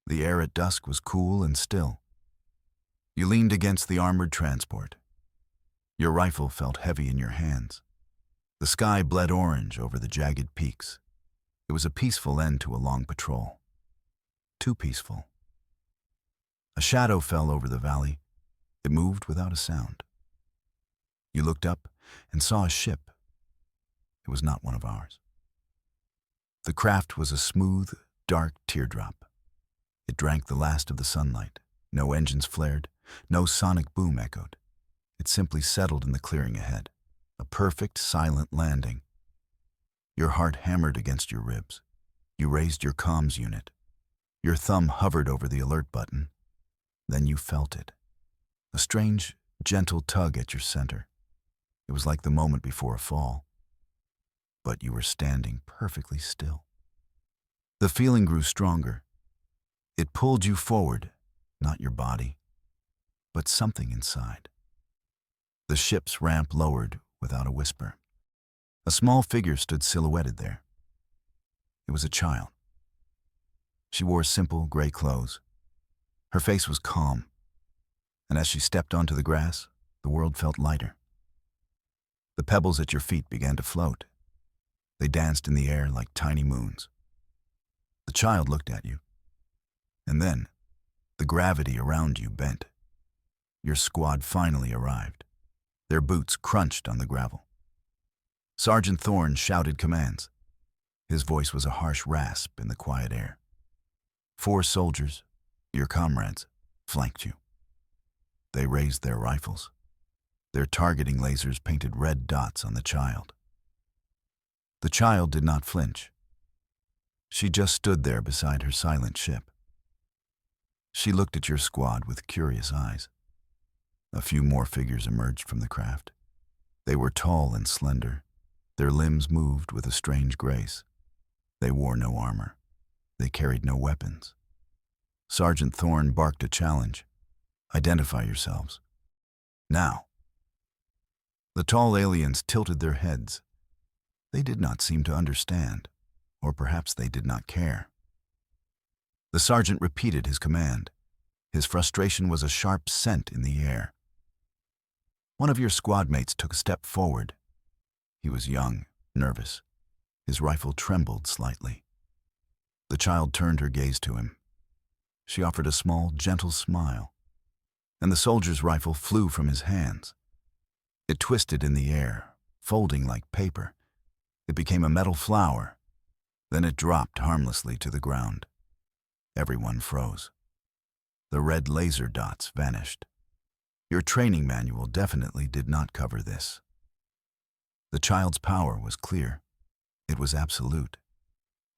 The air at dusk was cool and still. You leaned against the armored transport. Your rifle felt heavy in your hands. The sky bled orange over the jagged peaks. It was a peaceful end to a long patrol. Too peaceful. A shadow fell over the valley. It moved without a sound. You looked up and saw a ship. It was not one of ours. The craft was a smooth, dark teardrop. It drank the last of the sunlight. No engines flared, no sonic boom echoed. It simply settled in the clearing ahead. A perfect, silent landing. Your heart hammered against your ribs. You raised your comms unit. Your thumb hovered over the alert button. Then you felt it. A strange, gentle tug at your center. It was like the moment before a fall. But you were standing perfectly still. The feeling grew stronger. It pulled you forward, not your body, but something inside. The ship's ramp lowered without a whisper. A small figure stood silhouetted there. It was a child. She wore simple gray clothes. Her face was calm, and as she stepped onto the grass, the world felt lighter. The pebbles at your feet began to float. They danced in the air like tiny moons. The child looked at you, and then the gravity around you bent. Your squad finally arrived. Their boots crunched on the gravel. Sergeant Thorne shouted commands. His voice was a harsh rasp in the quiet air. 4 soldiers, your comrades, flanked you. They raised their rifles. Their targeting lasers painted red dots on the child. The child did not flinch. She just stood there beside her silent ship. She looked at your squad with curious eyes. A few more figures emerged from the craft. They were tall and slender. Their limbs moved with a strange grace. They wore no armor. They carried no weapons. Sergeant Thorne barked a challenge. Identify yourselves. Now. The tall aliens tilted their heads. They did not seem to understand, or perhaps they did not care. The sergeant repeated his command. His frustration was a sharp scent in the air. One of your squad mates took a step forward. He was young, nervous. His rifle trembled slightly. The child turned her gaze to him. She offered a small, gentle smile, and the soldier's rifle flew from his hands. It twisted in the air, folding like paper. It became a metal flower. Then it dropped harmlessly to the ground. Everyone froze. The red laser dots vanished. Your training manual definitely did not cover this. The child's power was clear. It was absolute,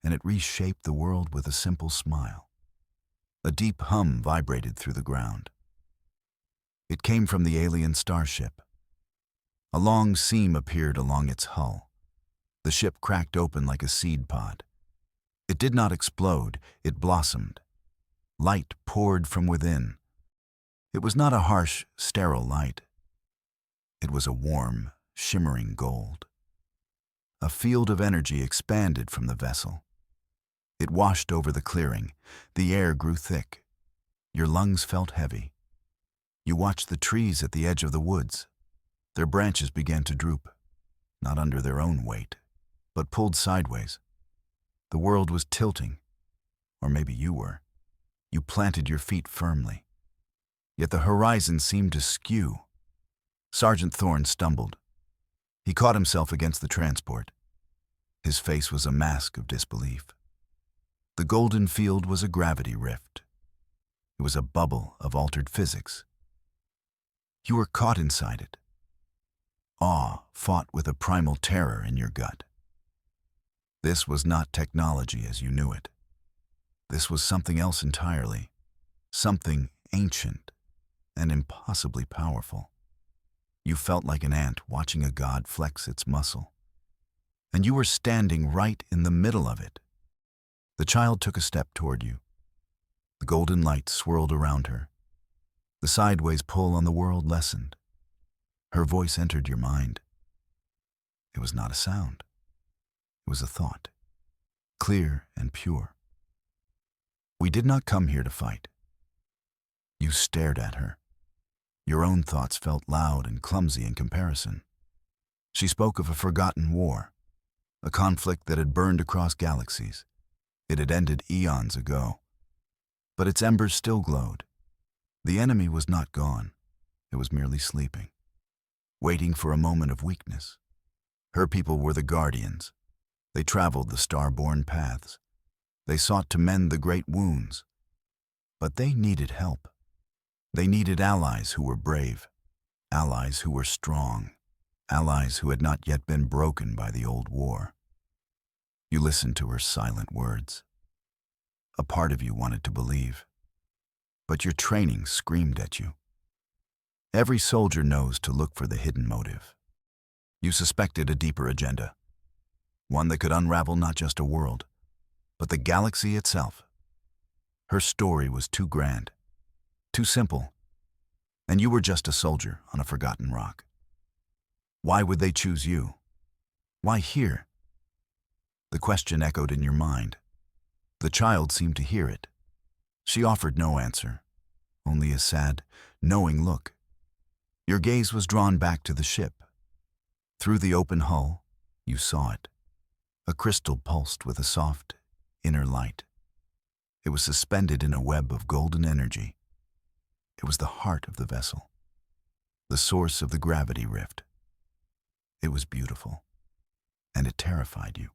and it reshaped the world with a simple smile. A deep hum vibrated through the ground. It came from the alien starship. A long seam appeared along its hull. The ship cracked open like a seed pod. It did not explode, it blossomed. Light poured from within. It was not a harsh, sterile light. It was a warm, shimmering gold. A field of energy expanded from the vessel. It washed over the clearing. The air grew thick. Your lungs felt heavy. You watched the trees at the edge of the woods. Their branches began to droop, not under their own weight, but pulled sideways. The world was tilting, or maybe you were. You planted your feet firmly. Yet the horizon seemed to skew. Sergeant Thorne stumbled. He caught himself against the transport. His face was a mask of disbelief. The golden field was a gravity rift. It was a bubble of altered physics. You were caught inside it. Awe fought with a primal terror in your gut. This was not technology as you knew it. This was something else entirely, something ancient and impossibly powerful. You felt like an ant watching a god flex its muscle. And you were standing right in the middle of it. The child took a step toward you. The golden light swirled around her. The sideways pull on the world lessened. Her voice entered your mind. It was not a sound. It was a thought, clear and pure. "We did not come here to fight." You stared at her. Your own thoughts felt loud and clumsy in comparison. She spoke of a forgotten war, a conflict that had burned across galaxies. It had ended eons ago, but its embers still glowed. The enemy was not gone. It was merely sleeping, waiting for a moment of weakness. Her people were the guardians. They traveled the star-borne paths. They sought to mend the great wounds. But they needed help. They needed allies who were brave, allies who were strong, allies who had not yet been broken by the old war. You listened to her silent words. A part of you wanted to believe, but your training screamed at you. Every soldier knows to look for the hidden motive. You suspected a deeper agenda, one that could unravel not just a world, but the galaxy itself. Her story was too grand, too simple, and you were just a soldier on a forgotten rock. Why would they choose you? Why here? The question echoed in your mind. The child seemed to hear it. She offered no answer, only a sad, knowing look. Your gaze was drawn back to the ship. Through the open hull, you saw it. A crystal pulsed with a soft, inner light. It was suspended in a web of golden energy. It was the heart of the vessel, the source of the gravity rift. It was beautiful, and it terrified you.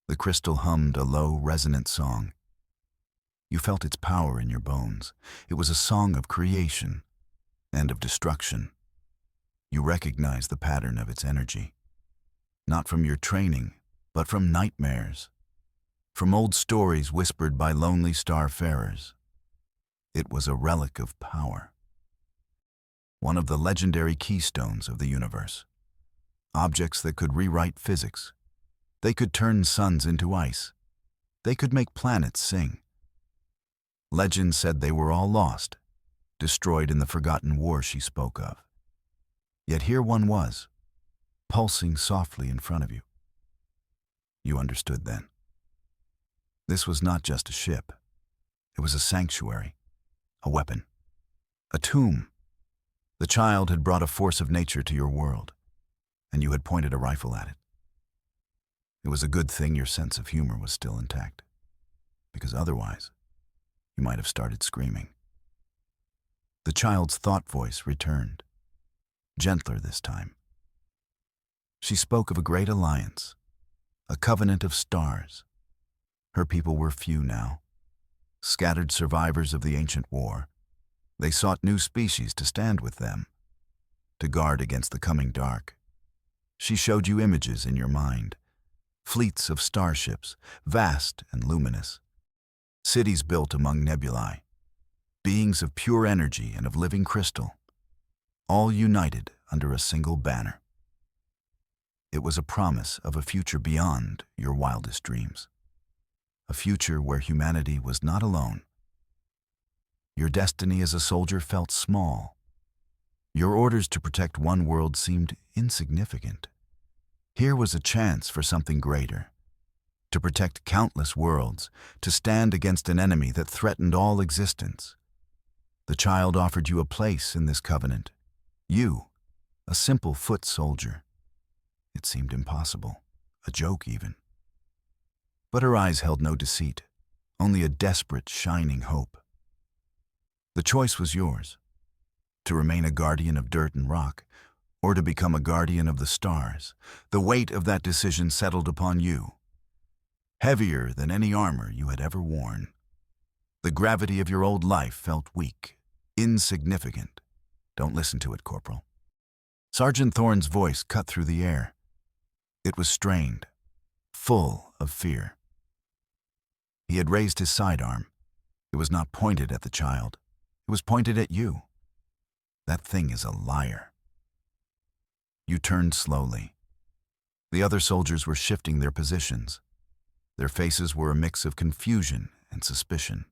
The crystal hummed a low, resonant song. You felt its power in your bones. It was a song of creation and of destruction. You recognized the pattern of its energy, not from your training, but from nightmares, from old stories whispered by lonely starfarers. It was a relic of power, one of the legendary keystones of the universe. Objects that could rewrite physics. They could turn suns into ice. They could make planets sing. Legend said they were all lost, destroyed in the forgotten war she spoke of. Yet here one was, pulsing softly in front of you. You understood then. This was not just a ship. It was a sanctuary, a weapon, a tomb. The child had brought a force of nature to your world, and you had pointed a rifle at it. It was a good thing your sense of humor was still intact, because otherwise, you might have started screaming. The child's thought voice returned, gentler this time. She spoke of a great alliance, a covenant of stars. Her people were few now, scattered survivors of the ancient war. They sought new species to stand with them, to guard against the coming dark. She showed you images in your mind, fleets of starships, vast and luminous, cities built among nebulae, beings of pure energy and of living crystal, all united under a single banner. It was a promise of a future beyond your wildest dreams, a future where humanity was not alone. Your destiny as a soldier felt small. Your orders to protect one world seemed insignificant. Here was a chance for something greater, to protect countless worlds, to stand against an enemy that threatened all existence. The child offered you a place in this covenant. You, a simple foot soldier. It seemed impossible, a joke even. But her eyes held no deceit, only a desperate, shining hope. The choice was yours, to remain a guardian of dirt and rock, or to become a guardian of the stars. The weight of that decision settled upon you, heavier than any armor you had ever worn. The gravity of your old life felt weak, insignificant. Don't listen to it, Corporal. Sergeant Thorne's voice cut through the air. It was strained, full of fear. He had raised his sidearm. It was not pointed at the child. It was pointed at you. That thing is a liar. You turned slowly. The other soldiers were shifting their positions. Their faces were a mix of confusion and suspicion.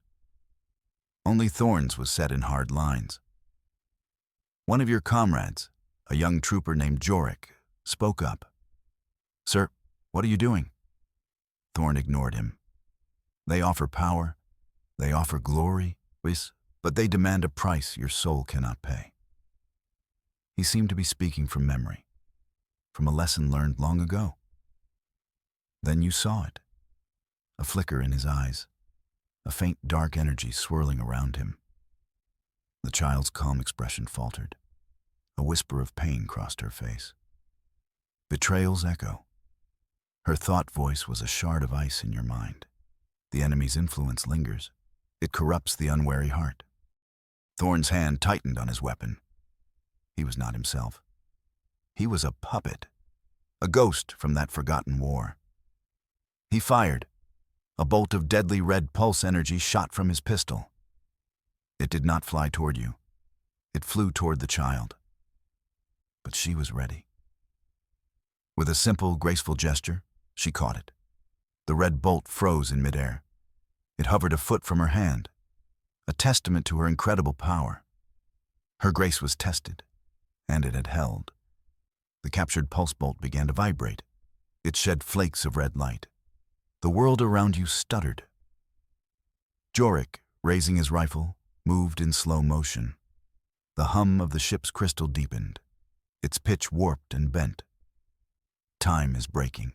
Only Thorne's was set in hard lines. One of your comrades, a young trooper named Jorik, spoke up. "Sir, what are you doing?" Thorne ignored him. "They offer power. They offer glory, but they demand a price your soul cannot pay. He seemed to be speaking from memory, from a lesson learned long ago. Then you saw it, a flicker in his eyes, a faint dark energy swirling around him. The child's calm expression faltered. A whisper of pain crossed her face. Betrayal's echo. Her thought voice was a shard of ice in your mind. The enemy's influence lingers. It corrupts the unwary heart. Thorn's hand tightened on his weapon. He was not himself. He was a puppet, a ghost from that forgotten war. He fired. A bolt of deadly red pulse energy shot from his pistol. It did not fly toward you. It flew toward the child. But she was ready. With a simple, graceful gesture, she caught it. The red bolt froze in midair. It hovered a foot from her hand, a testament to her incredible power. Her grace was tested, and it had held. The captured pulse bolt began to vibrate. It shed flakes of red light. The world around you stuttered. Jorik, raising his rifle, moved in slow motion. The hum of the ship's crystal deepened. Its pitch warped and bent. Time is breaking.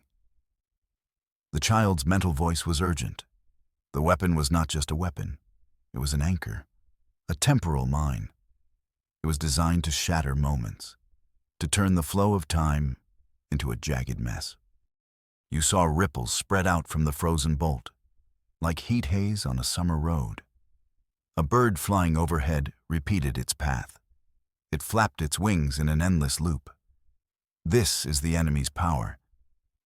The child's mental voice was urgent. The weapon was not just a weapon. It was an anchor, a temporal mine. It was designed to shatter moments, to turn the flow of time into a jagged mess. You saw ripples spread out from the frozen bolt, like heat haze on a summer road. A bird flying overhead repeated its path. It flapped its wings in an endless loop. This is the enemy's power.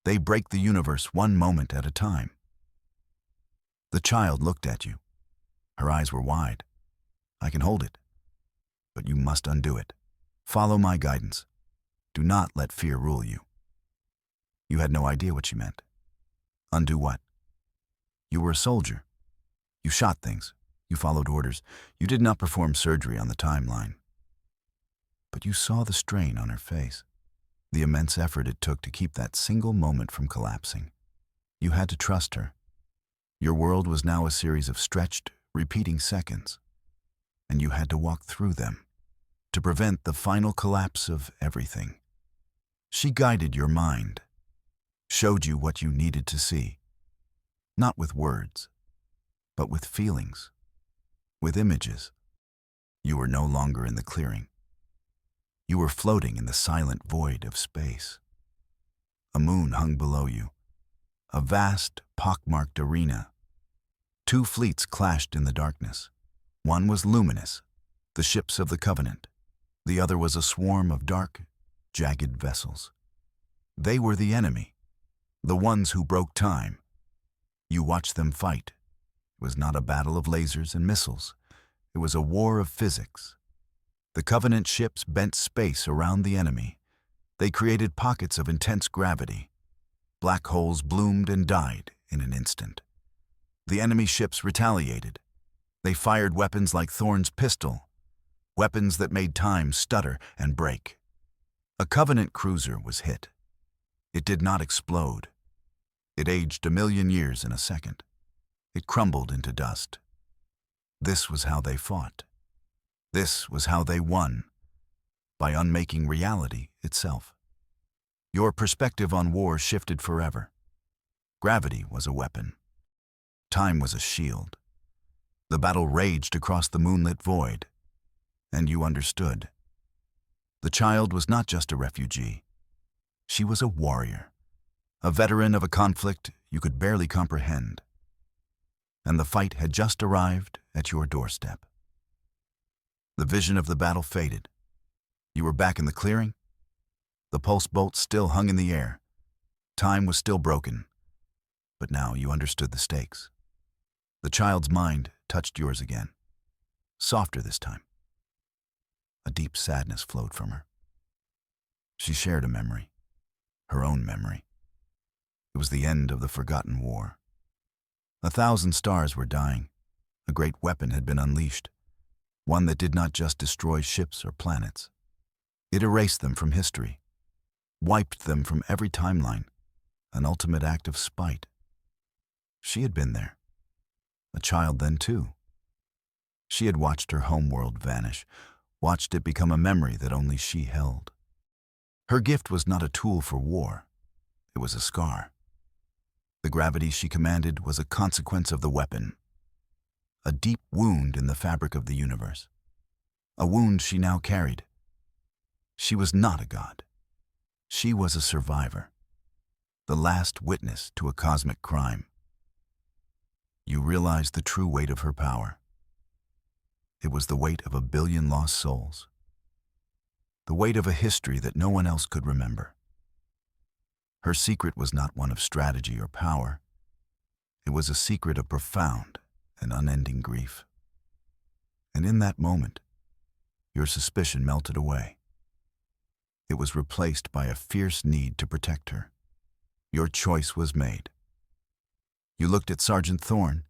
They break the universe one moment at a time. The child looked at you. Her eyes were wide. I can hold it, but you must undo it. Follow my guidance. Do not let fear rule you. You had no idea what she meant. Undo what? You were a soldier. You shot things. You followed orders. You did not perform surgery on the timeline. But you saw the strain on her face, the immense effort it took to keep that single moment from collapsing. You had to trust her. Your world was now a series of stretched, repeating seconds, and you had to walk through them to prevent the final collapse of everything. She guided your mind, showed you what you needed to see, not with words, but with feelings, with images. You were no longer in the clearing. You were floating in the silent void of space. A moon hung below you, a vast, pockmarked arena. Two fleets clashed in the darkness. One was luminous, the ships of the Covenant. The other was a swarm of dark, jagged vessels. They were the enemy, the ones who broke time. You watched them fight. It was not a battle of lasers and missiles. It was a war of physics. The Covenant ships bent space around the enemy. They created pockets of intense gravity. Black holes bloomed and died in an instant. The enemy ships retaliated. They fired weapons like Thorn's pistol, weapons that made time stutter and break. A Covenant cruiser was hit. It did not explode. It aged 1,000,000 years in a second. It crumbled into dust. This was how they fought. This was how they won, by unmaking reality itself. Your perspective on war shifted forever. Gravity was a weapon. Time was a shield. The battle raged across the moonlit void, and you understood. The child was not just a refugee. She was a warrior, a veteran of a conflict you could barely comprehend. And the fight had just arrived at your doorstep. The vision of the battle faded. You were back in the clearing. The pulse bolt still hung in the air. Time was still broken. But now you understood the stakes. The child's mind touched yours again, softer this time. A deep sadness flowed from her. She shared a memory, her own memory. It was the end of the forgotten war. 1,000 stars were dying. A great weapon had been unleashed, one that did not just destroy ships or planets. It erased them from history, wiped them from every timeline, an ultimate act of spite. She had been there. a child then too. She had watched her homeworld vanish, watched it become a memory that only she held. Her gift was not a tool for war, it was a scar. The gravity she commanded was a consequence of the weapon, a deep wound in the fabric of the universe, a wound she now carried. She was not a god. She was a survivor, the last witness to a cosmic crime. You realized the true weight of her power. It was the weight of 1 billion lost souls, the weight of a history that no one else could remember. Her secret was not one of strategy or power. It was a secret of profound and unending grief. And in that moment, your suspicion melted away. It was replaced by a fierce need to protect her. Your choice was made. You looked at Sergeant Thorne.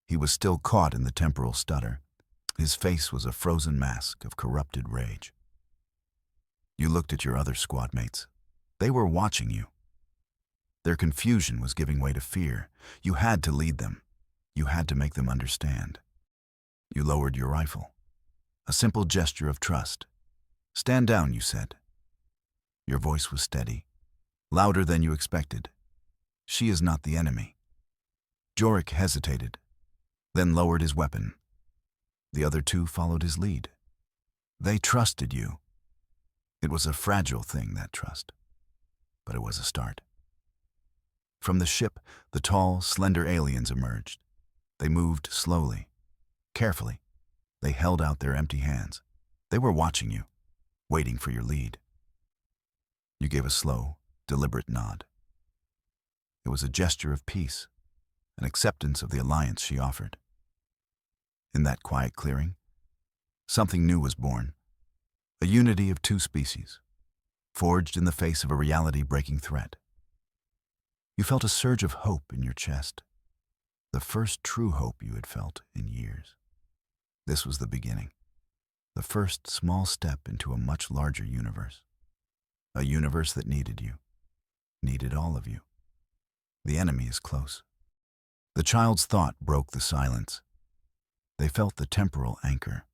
He was still caught in the temporal stutter. His face was a frozen mask of corrupted rage. You looked at your other squad mates. They were watching you. Their confusion was giving way to fear. You had to lead them. You had to make them understand. You lowered your rifle. A simple gesture of trust. "Stand down," you said. Your voice was steady, louder than you expected. "She is not the enemy." Jorik hesitated, then lowered his weapon. The other two followed his lead. They trusted you. It was a fragile thing, that trust, but it was a start. From the ship, the tall, slender aliens emerged. They moved slowly, carefully. They held out their empty hands. They were watching you, waiting for your lead. You gave a slow, deliberate nod. It was a gesture of peace, an acceptance of the alliance she offered. In that quiet clearing, something new was born, a unity of two species, forged in the face of a reality-breaking threat. You felt a surge of hope in your chest, the first true hope you had felt in years. This was the beginning, the first small step into a much larger universe, a universe that needed you, needed all of you. The enemy is close. The child's thought broke the silence. They felt the temporal anchor.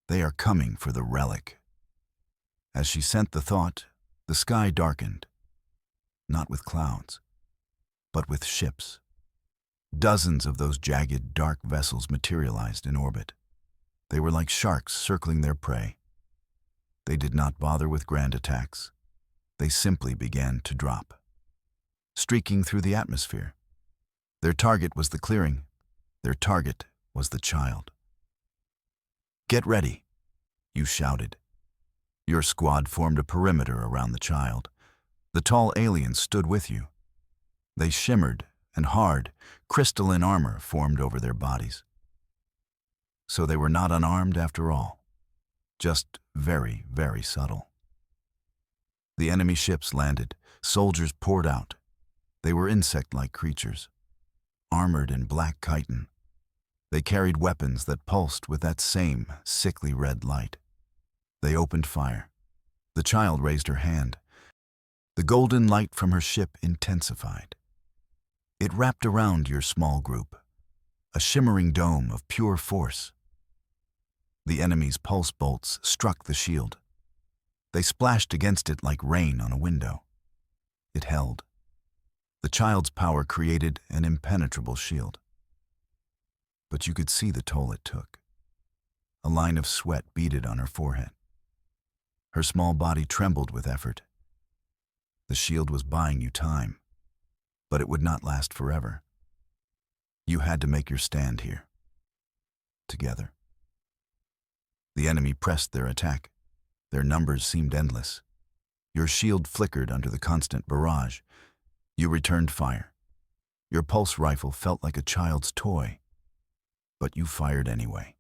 They are coming for the relic. As she sent the thought, the sky darkened, not with clouds, but with ships. Dozens of those jagged, dark vessels materialized in orbit. They were like sharks circling their prey. They did not bother with grand attacks. They simply began to drop, streaking through the atmosphere. Their target was the clearing. Their target was the child. "Get ready," you shouted. Your squad formed a perimeter around the child. The tall aliens stood with you. They shimmered, and hard, crystalline armor formed over their bodies. So they were not unarmed after all, just very, very subtle. The enemy ships landed. Soldiers poured out. They were insect-like creatures, armored in black chitin. They carried weapons that pulsed with that same sickly red light. They opened fire. The child raised her hand. The golden light from her ship intensified. It wrapped around your small group, a shimmering dome of pure force. The enemy's pulse bolts struck the shield. They splashed against it like rain on a window. It held. The child's power created an impenetrable shield. But you could see the toll it took. A line of sweat beaded on her forehead. Her small body trembled with effort. The shield was buying you time, but it would not last forever. You had to make your stand here, together. The enemy pressed their attack. Their numbers seemed endless. Your shield flickered under the constant barrage. You returned fire. Your pulse rifle felt like a child's toy, but you fired anyway,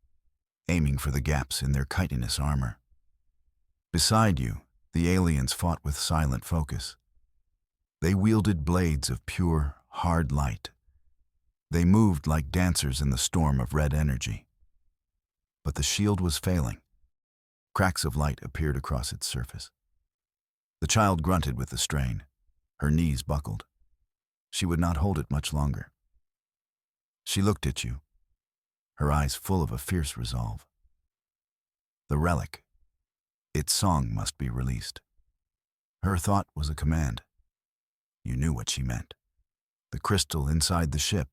aiming for the gaps in their chitinous armor. Beside you, the aliens fought with silent focus. They wielded blades of pure, hard light. They moved like dancers in the storm of red energy. But the shield was failing. Cracks of light appeared across its surface. The child grunted with the strain. Her knees buckled. She would not hold it much longer. She looked at you, her eyes full of a fierce resolve. The relic, its song must be released. Her thought was a command. You knew what she meant. The crystal inside the ship,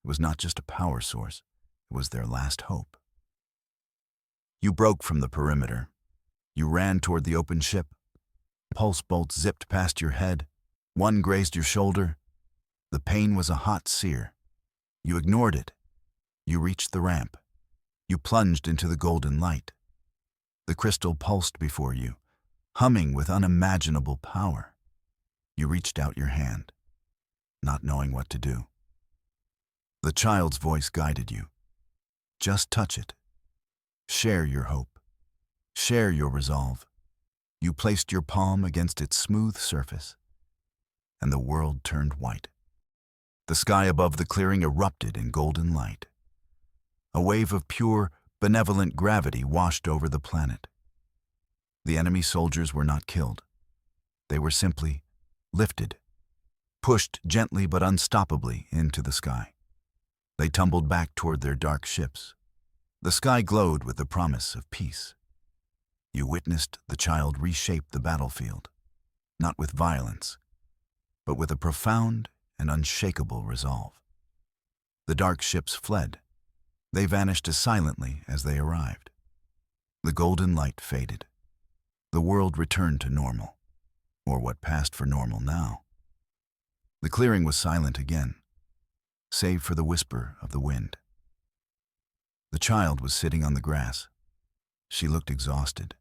it was not just a power source, it was their last hope. You broke from the perimeter. You ran toward the open ship. Pulse bolts zipped past your head. One grazed your shoulder. The pain was a hot sear. You ignored it. You reached the ramp. You plunged into the golden light. The crystal pulsed before you, humming with unimaginable power. You reached out your hand, not knowing what to do. The child's voice guided you. Just touch it. Share your hope. Share your resolve. You placed your palm against its smooth surface, and the world turned white. The sky above the clearing erupted in golden light. A wave of pure, benevolent gravity washed over the planet. The enemy soldiers were not killed. They were simply lifted, pushed gently but unstoppably into the sky. They tumbled back toward their dark ships. The sky glowed with the promise of peace. You witnessed the child reshape the battlefield, not with violence, but with a profound and unshakable resolve. The dark ships fled. They vanished as silently as they arrived. The golden light faded. The world returned to normal, or what passed for normal now. The clearing was silent again, save for the whisper of the wind. The child was sitting on the grass. She looked exhausted,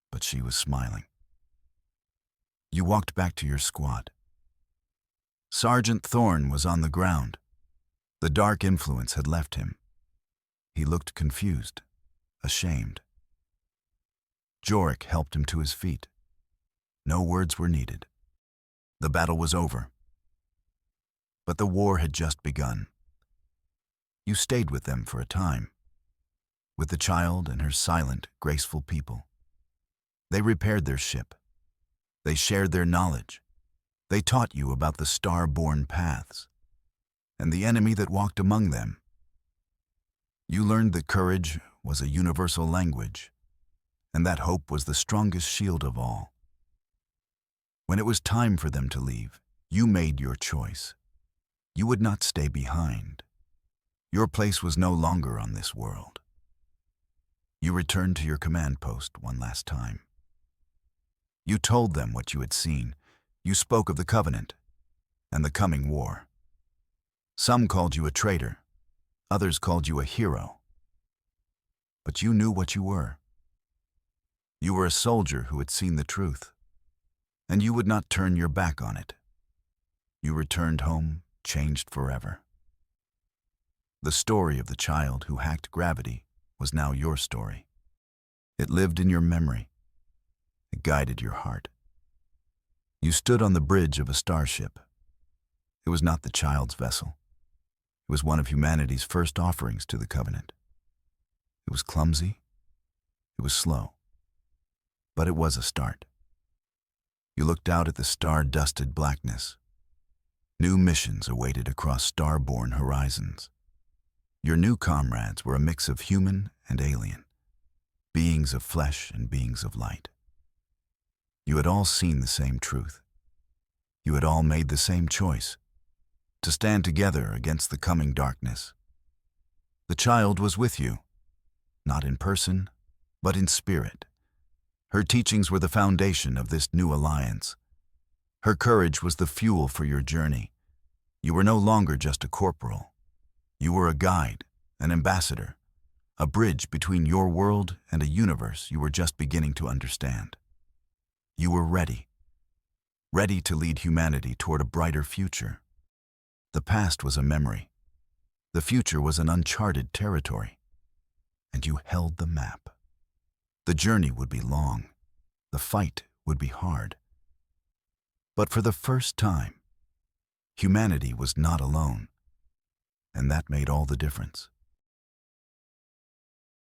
but she was smiling. You walked back to your squad. Sergeant Thorne was on the ground. The dark influence had left him. He looked confused, ashamed. Jorik helped him to his feet. No words were needed. The battle was over. But the war had just begun. You stayed with them for a time, with the child and her silent, graceful people. They repaired their ship. They shared their knowledge. They taught you about the star-born paths and the enemy that walked among them. You learned that courage was a universal language, and that hope was the strongest shield of all. When it was time for them to leave, you made your choice. You would not stay behind. Your place was no longer on this world. You returned to your command post one last time. You told them what you had seen. You spoke of the Covenant and the coming war. Some called you a traitor. Others called you a hero. But you knew what you were. You were a soldier who had seen the truth, and you would not turn your back on it. You returned home, changed forever. The story of the child who hacked gravity was now your story. It lived in your memory. It guided your heart. You stood on the bridge of a starship. It was not the child's vessel. It was one of humanity's first offerings to the Covenant. It was clumsy. It was slow. But it was a start. You looked out at the star-dusted blackness. New missions awaited across star-born horizons. Your new comrades were a mix of human and alien, beings of flesh and beings of light. You had all seen the same truth. You had all made the same choice, to stand together against the coming darkness. The child was with you, not in person, but in spirit. Her teachings were the foundation of this new alliance. Her courage was the fuel for your journey. You were no longer just a corporal. You were a guide, an ambassador, a bridge between your world and a universe you were just beginning to understand. You were ready to lead humanity toward a brighter future. The past was a memory. The future was an uncharted territory. And you held the map. The journey would be long. The fight would be hard. But for the first time, humanity was not alone. And that made all the difference.